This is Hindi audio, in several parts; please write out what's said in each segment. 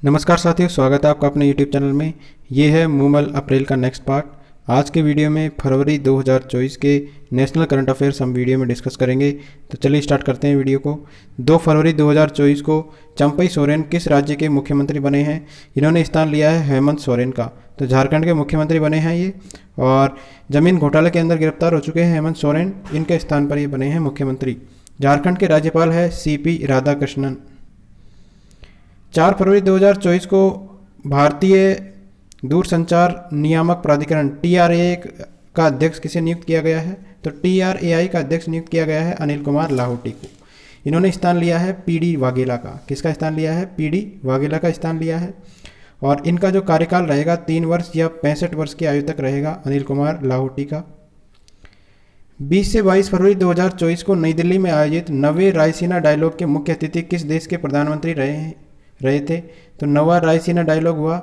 नमस्कार साथियों, स्वागत है आपका अपने YouTube चैनल में। ये है मूमल अप्रैल का नेक्स्ट पार्ट। आज के वीडियो में फरवरी 2024 के नेशनल करंट अफेयर्स हम वीडियो में डिस्कस करेंगे। तो चलिए स्टार्ट करते हैं वीडियो को। 2 फरवरी 2024 को चंपई सोरेन किस राज्य के मुख्यमंत्री बने हैं? इन्होंने स्थान लिया है हेमंत सोरेन का। तो झारखंड के मुख्यमंत्री बने हैं ये, और ज़मीन घोटाले के अंदर गिरफ्तार हो चुके हैं हेमंत सोरेन। इनके स्थान पर ये बने हैं मुख्यमंत्री। झारखंड के राज्यपाल है CP राधाकृष्णन। 4 फरवरी 2024 को भारतीय दूरसंचार नियामक प्राधिकरण TRAI का अध्यक्ष किसे नियुक्त किया गया है? तो TRAI का अध्यक्ष नियुक्त किया गया है अनिल कुमार लाहौटी को। इन्होंने स्थान लिया है PD वाघेला का। किसका स्थान लिया है? PD वाघेला का स्थान लिया है। और इनका जो कार्यकाल रहेगा 3 वर्ष या 65 वर्ष की आयु तक रहेगा अनिल कुमार लाहौटी का। 20 से 22 फरवरी 2024 को नई दिल्ली में आयोजित नवे रायसीना डायलॉग के मुख्य अतिथि किस देश के प्रधानमंत्री रहे थे? तो नवा रायसीना डायलॉग हुआ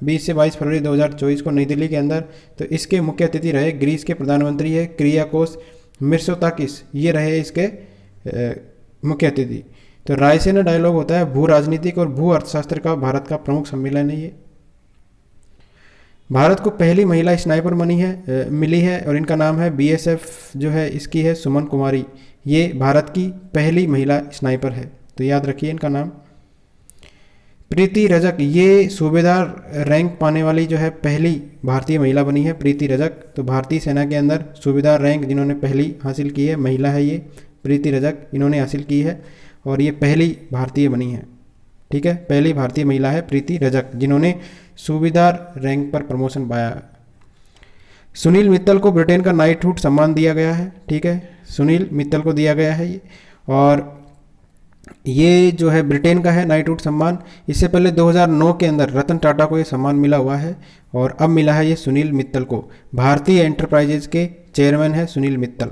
20 से 22 फरवरी 2024 को नई दिल्ली के अंदर। तो इसके मुख्य अतिथि रहे ग्रीस के प्रधानमंत्री है किरियाकोस मित्सोताकिस। ये रहे इसके मुख्य अतिथि। तो रायसीना डायलॉग होता है भू राजनीतिक और भू अर्थशास्त्र का भारत का प्रमुख सम्मेलन है ये। भारत को पहली महिला स्नाइपर मिली है और इनका नाम है BSF जो है इसकी है सुमन कुमारी। ये भारत की पहली महिला स्नाइपर है, तो याद रखिए इनका नाम। प्रीति रजक, ये सूबेदार रैंक पाने वाली जो है पहली भारतीय महिला बनी है प्रीति रजक। तो भारतीय सेना के अंदर सूबेदार रैंक जिन्होंने पहली हासिल की है महिला है ये प्रीति रजक, इन्होंने हासिल की है और ये पहली भारतीय बनी है। ठीक है, पहली भारतीय महिला है प्रीति रजक जिन्होंने सूबेदार रैंक पर प्रमोशन पाया। सुनील मित्तल को ब्रिटेन का नाइटहुड सम्मान दिया गया है। ठीक है, सुनील मित्तल को दिया गया है ये, और ये जो है ब्रिटेन का है नाइटहुड सम्मान। इससे पहले 2009 के अंदर रतन टाटा को ये सम्मान मिला हुआ है और अब मिला है ये सुनील मित्तल को। भारतीय एंटरप्राइजेज के चेयरमैन है सुनील मित्तल।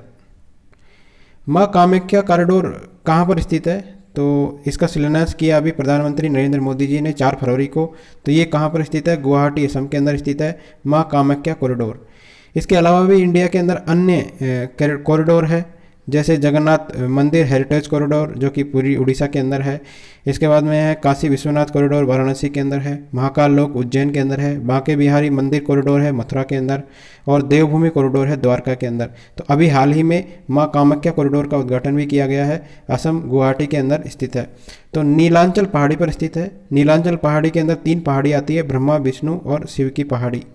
माँ कामाख्या कॉरिडोर कहाँ पर स्थित है? तो इसका शिलान्यास किया अभी प्रधानमंत्री नरेंद्र मोदी जी ने 4 फरवरी को। तो ये कहाँ पर स्थित है? गुवाहाटी असम के अंदर स्थित है माँ कामाख्या कॉरिडोर। इसके अलावा भी इंडिया के अंदर अन्य कॉरिडोर है, जैसे जगन्नाथ मंदिर हेरिटेज कॉरिडोर जो कि पूरी उड़ीसा के अंदर है। इसके बाद में है काशी विश्वनाथ कॉरिडोर वाराणसी के अंदर है। महाकाल लोक उज्जैन के अंदर है। बांके बिहारी मंदिर कॉरिडोर है मथुरा के अंदर, और देवभूमि कॉरिडोर है द्वारका के अंदर। तो अभी हाल ही में माँ कामाख्या कॉरिडोर का उद्घाटन भी किया गया है, असम गुवाहाटी के अंदर स्थित है। तो नीलांचल पहाड़ी पर स्थित है। नीलांचल पहाड़ी के अंदर 3 पहाड़ी आती है, ब्रह्मा विष्णु और शिव की पहाड़ी।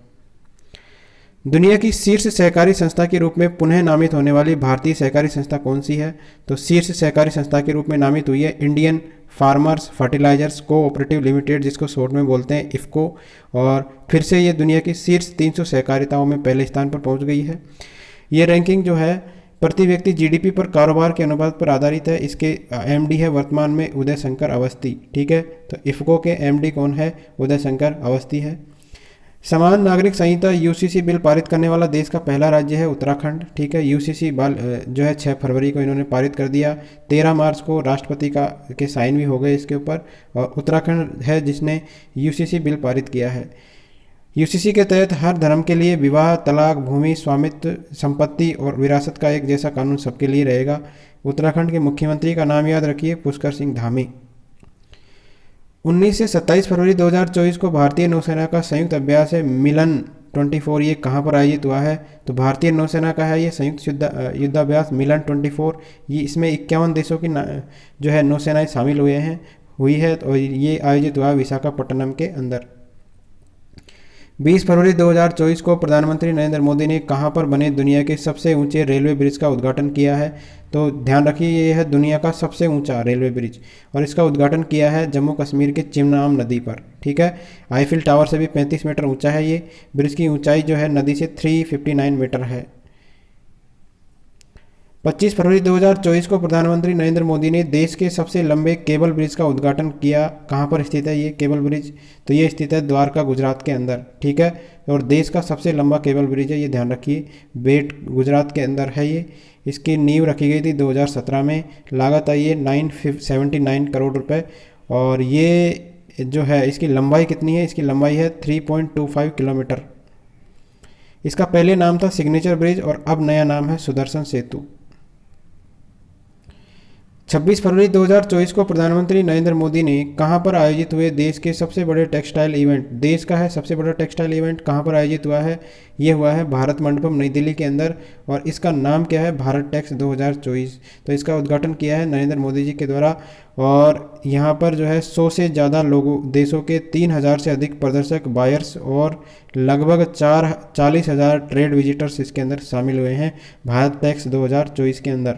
दुनिया की शीर्ष सहकारी संस्था के रूप में पुनः नामित होने वाली भारतीय सहकारी संस्था कौन सी है? तो शीर्ष सहकारी संस्था के रूप में नामित हुई है Indian farmers fertilisers cooperative limited, जिसको शॉर्ट में बोलते हैं IFFCO। और फिर से ये दुनिया की शीर्ष 300 सहकारिताओं में पहले स्थान पर पहुंच गई है। ये रैंकिंग जो है प्रति व्यक्ति GDP पर कारोबार के अनुपात पर आधारित है। इसके MD है वर्तमान में उदय शंकर अवस्थी। ठीक है, तो IFFCO के MD कौन है? उदय शंकर अवस्थी है। समान नागरिक संहिता UCC बिल पारित करने वाला देश का पहला राज्य है उत्तराखंड। ठीक है, UCC जो है 6 फरवरी को इन्होंने पारित कर दिया। 13 मार्च को राष्ट्रपति के साइन भी हो गए इसके ऊपर, और उत्तराखंड है जिसने UCC बिल पारित किया है। UCC के तहत हर धर्म के लिए विवाह, तलाक, भूमि स्वामित्व, संपत्ति और विरासत का एक जैसा कानून सबके लिए रहेगा। उत्तराखंड के मुख्यमंत्री का नाम याद रखिए, पुष्कर सिंह धामी। 19 से 27 फरवरी 2024 को भारतीय नौसेना का संयुक्त अभ्यास है मिलन 24। ये कहाँ पर आयोजित हुआ है? तो भारतीय नौसेना का है ये संयुक्त युद्धाभ्यास मिलन 24। ये इसमें 51 देशों की जो है नौसेनाएं शामिल हुई है, और ये आयोजित हुआ विशाखापट्टनम के अंदर। 20 फरवरी 2024 को प्रधानमंत्री नरेंद्र मोदी ने कहां पर बने दुनिया के सबसे ऊंचे रेलवे ब्रिज का उद्घाटन किया है? तो ध्यान रखिए ये है दुनिया का सबसे ऊंचा रेलवे ब्रिज, और इसका उद्घाटन किया है जम्मू कश्मीर के चिमनाम नदी पर। ठीक है, आईफिल टावर से भी 35 मीटर ऊंचा है ये। ब्रिज की ऊंचाई जो है नदी से 359 मीटर है। 25 फरवरी 2024 को प्रधानमंत्री नरेंद्र मोदी ने देश के सबसे लंबे केबल ब्रिज का उद्घाटन किया। कहाँ पर स्थित है ये केबल ब्रिज? तो ये स्थित है द्वारका गुजरात के अंदर। ठीक है, और देश का सबसे लंबा केबल ब्रिज है, ये ध्यान रखिए। बेट गुजरात के अंदर है ये। इसकी नींव रखी गई थी 2017 में। लागत आई है 979 करोड़ रुपये, और ये जो है इसकी लंबाई कितनी है? इसकी लंबाई है 3.25 किलोमीटर। इसका पहले नाम था सिग्नेचर ब्रिज और अब नया नाम है सुदर्शन सेतु। 26 फरवरी 2024 को प्रधानमंत्री नरेंद्र मोदी ने कहां पर आयोजित हुए देश के सबसे बड़े टेक्सटाइल इवेंट, देश का है सबसे बड़ा टेक्सटाइल इवेंट कहां पर आयोजित हुआ है? ये हुआ है भारत मंडपम नई दिल्ली के अंदर, और इसका नाम क्या है? भारत टेक्स 2024। तो इसका उद्घाटन किया है नरेंद्र मोदी जी के द्वारा, और यहाँ पर जो है 100 से ज़्यादा लोगों देशों के 3000 से अधिक प्रदर्शक, बायर्स और लगभग 40,000 ट्रेड विजिटर्स इसके अंदर शामिल हुए हैं भारत टेक्स 2024 के अंदर।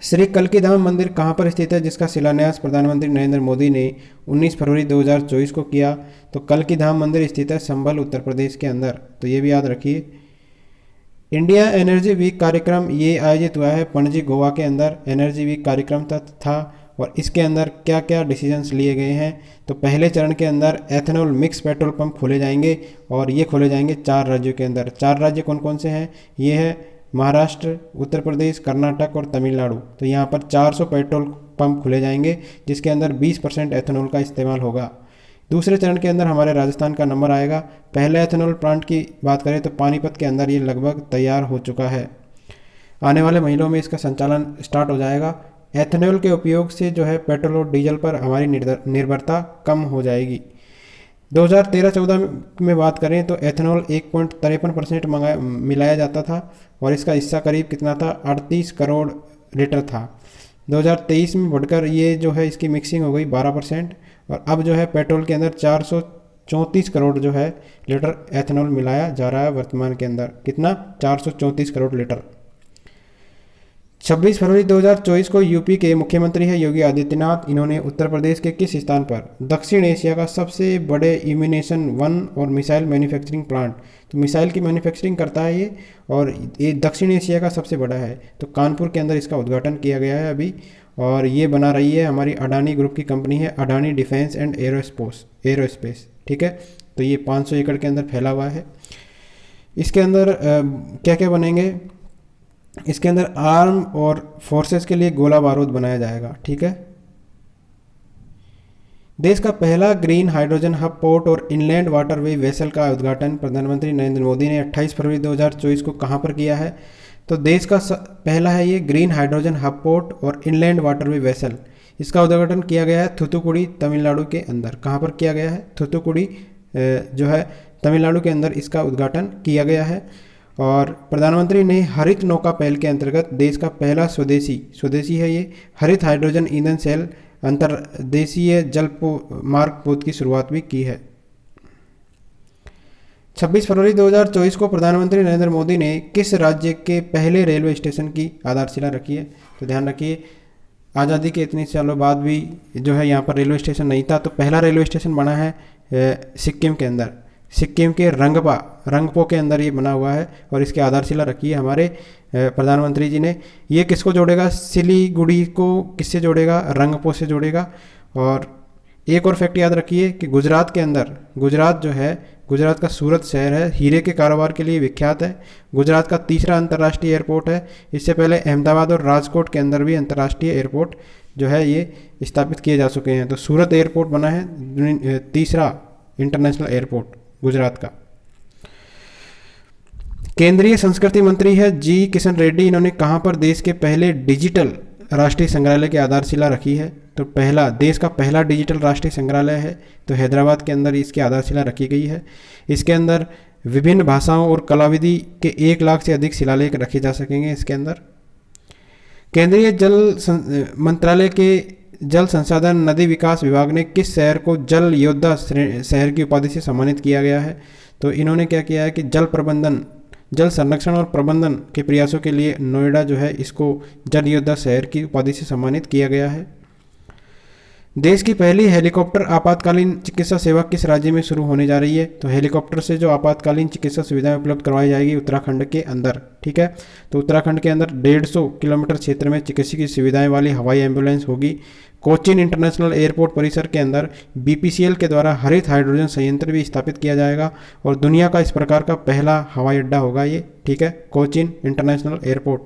श्री कल्की धाम मंदिर कहाँ पर स्थित है, जिसका शिलान्यास प्रधानमंत्री नरेंद्र मोदी ने 19 फरवरी 2024 को किया? तो कल्की धाम मंदिर स्थित है संभल, उत्तर प्रदेश के अंदर। तो ये भी याद रखिए। इंडिया एनर्जी वीक कार्यक्रम ये आयोजित हुआ है पणजी, गोवा के अंदर। एनर्जी वीक कार्यक्रम था, और इसके अंदर क्या क्या डिसीजंस लिए गए हैं? तो पहले चरण के अंदर एथेनॉल मिक्स पेट्रोल पंप खोले जाएंगे, और ये खोले जाएंगे 4 राज्यों के अंदर। 4 राज्य कौन कौन से हैं? ये है महाराष्ट्र, उत्तर प्रदेश, कर्नाटक और तमिलनाडु। तो यहाँ पर 400 पेट्रोल पंप खुले जाएंगे, जिसके अंदर 20% एथेनॉल का इस्तेमाल होगा। दूसरे चरण के अंदर हमारे राजस्थान का नंबर आएगा। पहले एथेनॉल प्लांट की बात करें तो पानीपत के अंदर ये लगभग तैयार हो चुका है। आने वाले महीनों में इसका संचालन स्टार्ट हो जाएगा। एथेनॉल के उपयोग से जो है पेट्रोल और डीजल पर हमारी निर्भरता कम हो जाएगी। 2013-14 में बात करें तो एथेनॉल 1.53% मिलाया जाता था, और इसका हिस्सा करीब कितना था? 38 करोड़ लीटर था। 2023 में बढ़कर ये जो है इसकी मिक्सिंग हो गई 12%, और अब जो है पेट्रोल के अंदर 434 करोड़ जो है लीटर एथेनॉल मिलाया जा रहा है वर्तमान के अंदर। कितना? 434 करोड़ लीटर। 26 फरवरी 2024 को यूपी के मुख्यमंत्री है योगी आदित्यनाथ। इन्होंने उत्तर प्रदेश के किस स्थान पर दक्षिण एशिया का सबसे बड़े इम्यूनेशन वन और मिसाइल मैन्युफैक्चरिंग प्लांट, तो मिसाइल की मैन्युफैक्चरिंग करता है ये, और ये दक्षिण एशिया का सबसे बड़ा है, तो कानपुर के अंदर इसका उद्घाटन किया गया है अभी। और ये बना रही है हमारी अडानी ग्रुप की कंपनी है, अडानी डिफेंस एंड एरोस्पेस। ठीक है, तो ये 500 एकड़ के अंदर फैला हुआ है। इसके अंदर क्या क्या बनेंगे? इसके अंदर आर्म और फोर्सेस के लिए गोला बारूद बनाया जाएगा। ठीक है। देश का पहला ग्रीन हाइड्रोजन हब पोर्ट और इनलैंड वाटरवे वेसल का उद्घाटन प्रधानमंत्री नरेंद्र मोदी ने 28 फरवरी 2024 को कहां पर किया है? तो देश का पहला है ये ग्रीन हाइड्रोजन हब पोर्ट और इनलैंड वाटरवे वेसल। इसका उद्घाटन किया गया है थूथुकुडी, तमिलनाडु के अंदर। कहां पर किया गया है? थूथुकुडी जो है तमिलनाडु के अंदर इसका उद्घाटन किया गया है। और प्रधानमंत्री ने हरित नौका पहल के अंतर्गत देश का पहला स्वदेशी है ये हरित हाइड्रोजन ईंधन सेल अंतर्देशीय जल मार्ग पोत की शुरुआत भी की है। 26 फरवरी 2024 को प्रधानमंत्री नरेंद्र मोदी ने किस राज्य के पहले रेलवे स्टेशन की आधारशिला रखी है? तो ध्यान रखिए, आज़ादी के इतने सालों बाद भी जो है यहाँ पर रेलवे स्टेशन नहीं था, तो पहला रेलवे स्टेशन बना है सिक्किम के अंदर। सिक्किम के रंगपो के अंदर ये बना हुआ है, और इसकी आधारशिला रखी है हमारे प्रधानमंत्री जी ने। ये किसको जोड़ेगा? सिलीगुड़ी को किससे जोड़ेगा? रंगपो से जोड़ेगा। और एक और फैक्ट याद रखिए कि गुजरात के अंदर, गुजरात जो है, गुजरात का सूरत शहर है, हीरे के कारोबार के लिए विख्यात है। गुजरात का तीसरा अंतर्राष्ट्रीय एयरपोर्ट है। इससे पहले अहमदाबाद और राजकोट के अंदर भी अंतर्राष्ट्रीय एयरपोर्ट जो है ये स्थापित किए जा चुके हैं। तो सूरत एयरपोर्ट बना है तीसरा इंटरनेशनल एयरपोर्ट गुजरात का। केंद्रीय संस्कृति मंत्री है जी किशन रेड्डी। इन्होंने कहां पर देश के पहले डिजिटल राष्ट्रीय संग्रहालय की आधारशिला रखी है? तो देश का पहला डिजिटल राष्ट्रीय संग्रहालय है, तो हैदराबाद के अंदर इसकी आधारशिला रखी गई है। इसके अंदर विभिन्न भाषाओं और कलाविधि के 1 लाख से अधिक शिलालेख रखे जा सकेंगे इसके अंदर। केंद्रीय जल मंत्रालय के जल संसाधन नदी विकास विभाग ने किस शहर को जल योद्धा शहर की उपाधि से सम्मानित किया गया है? तो इन्होंने क्या किया है कि जल संरक्षण और प्रबंधन के प्रयासों के लिए नोएडा जो है इसको जल योद्धा शहर की उपाधि से सम्मानित किया गया है। देश की पहली हेलीकॉप्टर आपातकालीन चिकित्सा सेवा किस राज्य में शुरू होने जा रही है? तो हेलीकॉप्टर से जो आपातकालीन चिकित्सा सुविधाएं उपलब्ध करवाई जाएगी उत्तराखंड के अंदर। ठीक है, तो उत्तराखंड के अंदर 150 किलोमीटर क्षेत्र में चिकित्सीय सुविधाएं वाली हवाई एम्बुलेंस होगी। कोचीन इंटरनेशनल एयरपोर्ट परिसर के अंदर BPCL के द्वारा हरित हाइड्रोजन संयंत्र भी स्थापित किया जाएगा, और दुनिया का इस प्रकार का पहला हवाई अड्डा होगा ये। ठीक है, कोचीन इंटरनेशनल एयरपोर्ट।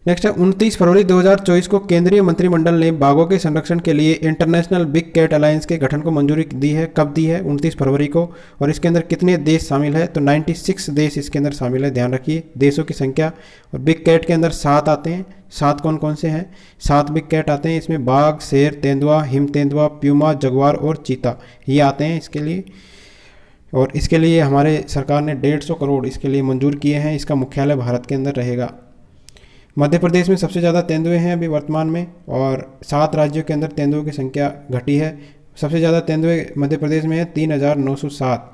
नेक्स्ट है 29 फरवरी 2024 को केंद्रीय मंत्रिमंडल ने बाघों के संरक्षण के लिए इंटरनेशनल बिग कैट अलायंस के गठन को मंजूरी दी है। कब दी है? 29 फरवरी को। और इसके अंदर कितने देश शामिल है? तो 96 देश इसके अंदर शामिल है। ध्यान रखिए देशों की संख्या। और बिग कैट के अंदर 7 आते हैं। 7 कौन कौन से हैं? 7 बिग कैट आते हैं। इसमें बाघ, शेर, तेंदुआ, हिम तेंदुआ, प्यूमा, जगुआर और चीता, ये आते हैं इसके लिए। और इसके लिए हमारे सरकार ने 150 करोड़ इसके लिए मंजूर किए हैं। इसका मुख्यालय भारत के अंदर रहेगा। मध्य प्रदेश में सबसे ज़्यादा तेंदुए हैं अभी वर्तमान में, और 7 राज्यों के अंदर तेंदुओं की संख्या घटी है। सबसे ज़्यादा तेंदुए मध्य प्रदेश में है 3907।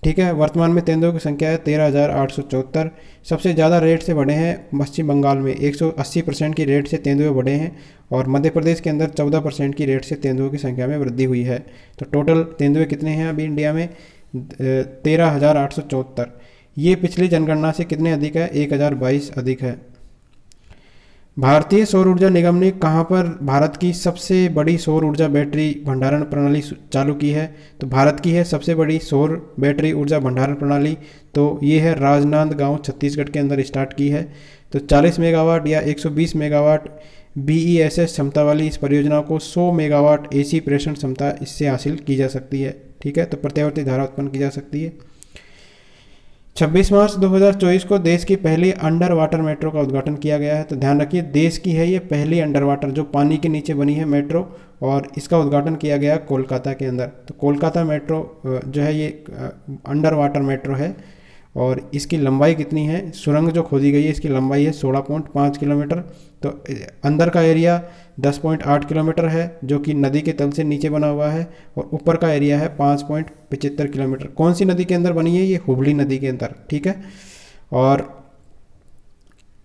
ठीक है, वर्तमान में तेंदुओं की संख्या है 13874। सबसे ज़्यादा रेट से बढ़े हैं पश्चिम बंगाल में, 180% की रेट से तेंदुए बढ़े हैं। और मध्य प्रदेश के अंदर 14% की रेट से तेंदुओं की संख्या में वृद्धि हुई है। तो टोटल तेंदुए कितने हैं अभी इंडिया में? 13,874। ये पिछली जनगणना से कितने अधिक है? 1022 अधिक है। भारतीय सौर ऊर्जा निगम ने कहाँ पर भारत की सबसे बड़ी सौर ऊर्जा बैटरी भंडारण प्रणाली चालू की है? तो भारत की है सबसे बड़ी सौर बैटरी ऊर्जा भंडारण प्रणाली, तो ये है राजनांदगांव छत्तीसगढ़ के अंदर स्टार्ट की है। तो 40 मेगावाट या 120 मेगावाट BESS क्षमता वाली इस परियोजना को 100 मेगावाट AC प्रेषण क्षमता इससे हासिल की जा सकती है। ठीक है, तो प्रत्यावर्ती धारा उत्पन्न की जा सकती है। 26 मार्च 2024 को देश की पहली अंडर वाटर मेट्रो का उद्घाटन किया गया है। तो ध्यान रखिए देश की है ये पहली अंडर वाटर, जो पानी के नीचे बनी है मेट्रो, और इसका उद्घाटन किया गया कोलकाता के अंदर। तो कोलकाता मेट्रो जो है ये अंडर वाटर मेट्रो है। और इसकी लंबाई कितनी है? सुरंग जो खोदी गई है इसकी लंबाई है 16.5 किलोमीटर। तो अंदर का एरिया 10.8 किलोमीटर है जो कि नदी के तल से नीचे बना हुआ है, और ऊपर का एरिया है 5.75 किलोमीटर। कौन सी नदी के अंदर बनी है? ये हुबली नदी के अंदर। ठीक है, और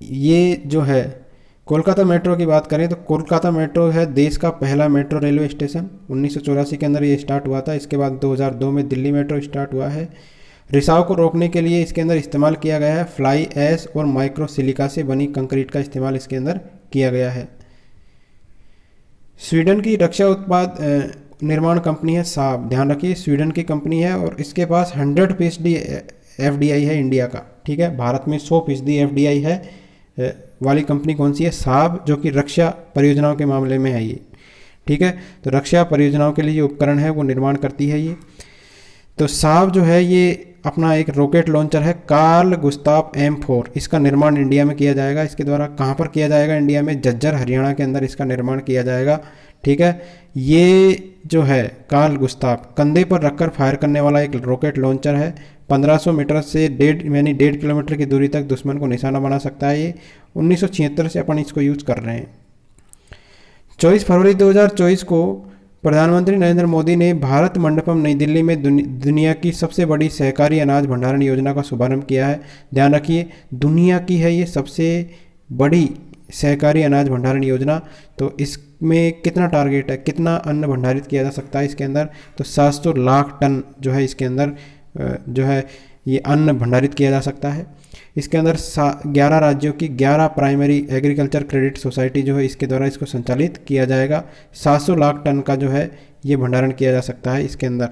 ये जो है कोलकाता मेट्रो की बात करें तो कोलकाता मेट्रो है देश का पहला मेट्रो रेलवे स्टेशन। 1984 के अंदर ये स्टार्ट हुआ था। इसके बाद 2002 में दिल्ली मेट्रो स्टार्ट हुआ है। रिसाव को रोकने के लिए इसके अंदर इस्तेमाल किया गया है फ्लाई ऐश और माइक्रो सिलिका से बनी कंक्रीट का इस्तेमाल इसके अंदर किया गया है। स्वीडन की रक्षा उत्पाद निर्माण कंपनी है साब। ध्यान रखिए स्वीडन की कंपनी है और इसके पास 100% FDI है इंडिया का। ठीक है, भारत में 100% FDI है वाली कंपनी कौन सी है? साब, जो कि रक्षा परियोजनाओं के मामले में है ये। ठीक है, तो रक्षा परियोजनाओं के लिए जो उपकरण है वो निर्माण करती है ये। तो साब जो है ये अपना एक रॉकेट लॉन्चर है कार्ल गुस्ताव M4, इसका निर्माण इंडिया में किया जाएगा। इसके द्वारा कहाँ पर किया जाएगा? इंडिया में झज्जर हरियाणा के अंदर इसका निर्माण किया जाएगा। ठीक है, ये जो है कार्ल गुस्ताव कंधे पर रखकर फायर करने वाला एक रॉकेट लॉन्चर है। 1500 मीटर से 1.5 किलोमीटर की दूरी तक दुश्मन को निशाना बना सकता है ये। 1976 से अपन इसको यूज कर रहे हैं। 24 फरवरी 2024 को प्रधानमंत्री नरेंद्र मोदी ने भारत मंडपम नई दिल्ली में दुनिया की सबसे बड़ी सहकारी अनाज भंडारण योजना का शुभारंभ किया है। ध्यान रखिए दुनिया की है ये सबसे बड़ी सहकारी अनाज भंडारण योजना। तो इसमें कितना टारगेट है, कितना अन्न भंडारित किया जा सकता है इसके अंदर? तो 700 लाख टन जो है इसके अंदर जो है ये अन्न भंडारित किया जा सकता है। इसके अंदर 11 राज्यों की 11 प्राइमरी एग्रीकल्चर क्रेडिट सोसाइटी जो है इसके द्वारा इसको संचालित किया जाएगा। 700 लाख टन का जो है ये भंडारण किया जा सकता है इसके अंदर।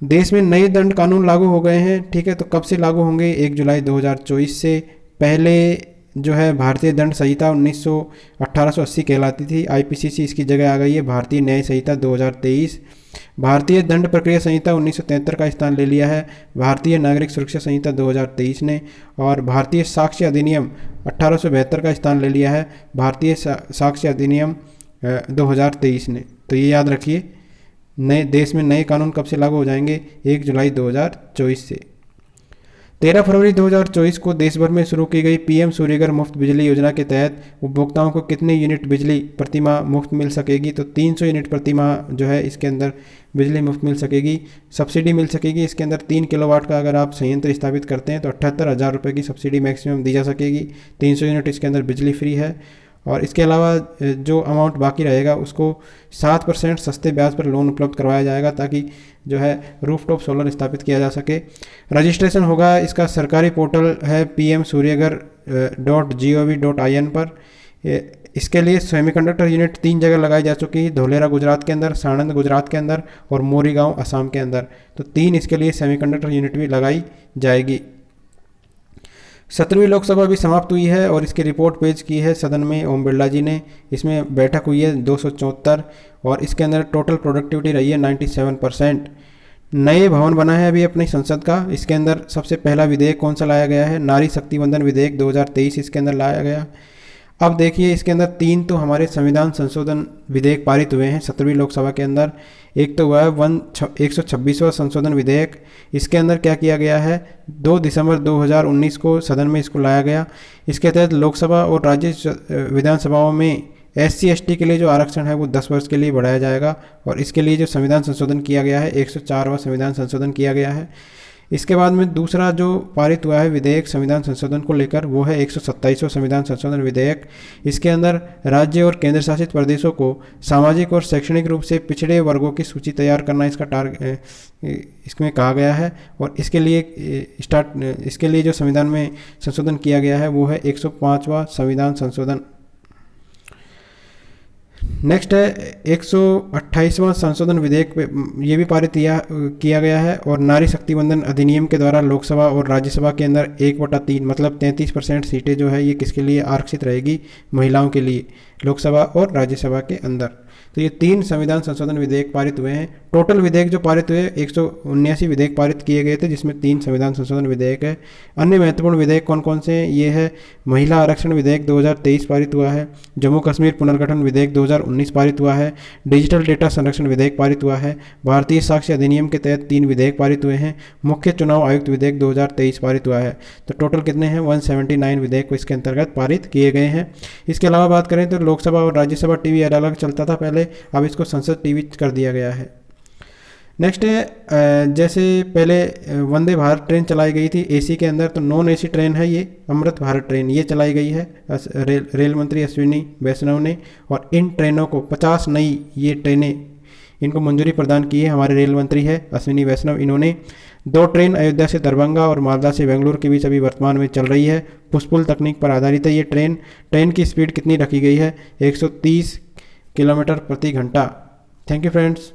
देश में नए दंड कानून लागू हो गए हैं। ठीक है, तो कब से लागू होंगे? 1 जुलाई 2024 से। पहले जो है भारतीय दंड संहिता 1880 कहलाती थी, IPCC इसकी जगह आ गई है भारतीय न्याय संहिता 2023। भारतीय दंड प्रक्रिया संहिता 1973 का स्थान ले लिया है भारतीय नागरिक सुरक्षा संहिता 2023 ने। और भारतीय साक्ष्य अधिनियम 1872 का स्थान ले लिया है भारतीय साक्ष्य अधिनियम 2023 ने। तो ये याद रखिए नए देश में नए कानून कब से लागू हो जाएंगे? 1 जुलाई 2024 से। 13 फरवरी 2024 को देश भर में शुरू की गई PM सूर्यघर मुफ्त बिजली योजना के तहत उपभोक्ताओं को कितने यूनिट बिजली प्रतिमाह मुफ्त मिल सकेगी? तो 300 यूनिट प्रतिमाह जो है इसके अंदर बिजली मुफ्त मिल सकेगी। सब्सिडी मिल सकेगी इसके अंदर 3 किलोवाट का अगर आप संयंत्र स्थापित करते हैं तो 78,000 रुपये की सब्सिडी मैक्सिमम दी जा सकेगी। 300 यूनिट इसके अंदर बिजली फ्री है। और इसके अलावा जो अमाउंट बाकी रहेगा उसको 7% सस्ते ब्याज पर लोन उपलब्ध करवाया जाएगा ताकि जो है रूफटॉप सोलर स्थापित किया जा सके। रजिस्ट्रेशन होगा, इसका सरकारी पोर्टल है pmsuryaghar.gov.in पर। इसके लिए सेमीकंडक्टर यूनिट 3 जगह लगाई जा चुकी है, धोलेरा गुजरात के अंदर, साणंद गुजरात के अंदर और मोरीगांव असम के अंदर। तो 3 इसके लिए सेमीकंडक्टर यूनिट भी लगाई जाएगी। 17वीं लोकसभा भी समाप्त हुई है और इसकी रिपोर्ट पेश की है सदन में ओम बिरला जी ने। इसमें बैठक हुई है 274 और इसके अंदर टोटल प्रोडक्टिविटी रही है 97%। नए भवन बना है अभी अपनी संसद का। इसके अंदर सबसे पहला विधेयक कौन सा लाया गया है? नारी शक्ति वंदन विधेयक 2023 इसके अंदर लाया गया। अब देखिए इसके अंदर 3 तो हमारे संविधान संशोधन विधेयक पारित हुए हैं 17वीं लोकसभा के अंदर। एक तो हुआ है 126वां संशोधन विधेयक। इसके अंदर क्या किया गया है, 2 दिसंबर 2019 को सदन में इसको लाया गया। इसके तहत लोकसभा और राज्य विधानसभाओं में SC/ST के लिए जो आरक्षण है वो 10 वर्ष के लिए बढ़ाया जाएगा और इसके लिए जो संविधान संशोधन किया गया है 104वां संविधान संशोधन किया गया है। इसके बाद में दूसरा जो पारित हुआ है विधेयक संविधान संशोधन को लेकर वो है 127वां संविधान संशोधन विधेयक। इसके अंदर राज्य और केंद्र शासित प्रदेशों को सामाजिक और शैक्षणिक रूप से पिछड़े वर्गों की सूची तैयार करना इसका इसमें कहा गया है और इसके लिए जो संविधान में संशोधन किया गया है वो है 105वां संविधान संशोधन। नेक्स्ट है 128वां संशोधन विधेयक ये भी पारित किया गया है और नारी शक्ति वंदन अधिनियम के द्वारा लोकसभा और राज्यसभा के अंदर 1/3 मतलब 33% सीटें जो है ये किसके लिए आरक्षित रहेगी? महिलाओं के लिए लोकसभा और राज्यसभा के अंदर। तो ये 3 संविधान संशोधन विधेयक पारित हुए हैं। टोटल विधेयक जो पारित हुए 179 विधेयक पारित किए गए थे जिसमें 3 संविधान संशोधन विधेयक है। अन्य महत्वपूर्ण विधेयक कौन कौन से हैं? ये है महिला आरक्षण विधेयक 2023 पारित हुआ है, जम्मू कश्मीर पुनर्गठन विधेयक 2019 पारित हुआ है, डिजिटल डेटा संरक्षण विधेयक पारित हुआ है, भारतीय साक्ष्य अधिनियम के तहत 3 विधेयक पारित हुए हैं, मुख्य चुनाव आयुक्त विधेयक 2023 पारित हुआ है। तो टोटल कितने हैं? 179 विधेयक को इसके अंतर्गत पारित किए गए हैं। इसके अलावा बात करें तो लोकसभा और राज्यसभा टीवी अलग अलग चलता था पहले, अब इसको संसद टीवी कर दिया गया है। नेक्स्ट है जैसे पहले वंदे भारत ट्रेन चलाई गई थी AC के अंदर, तो नॉन AC ट्रेन है ये अमृत भारत ट्रेन, ये चलाई गई है रेल मंत्री अश्विनी वैष्णव ने और इन ट्रेनों को 50 नई ये ट्रेनें इनको मंजूरी प्रदान की है। हमारे रेल मंत्री है अश्विनी वैष्णव, इन्होंने 2 ट्रेन अयोध्या से दरभंगा और मालदा से बेंगलुरु के बीच अभी वर्तमान में चल रही है। पुश-पुल तकनीक पर आधारित है ये ट्रेन की स्पीड कितनी रखी गई है? 130 किलोमीटर प्रति घंटा। Thank you friends.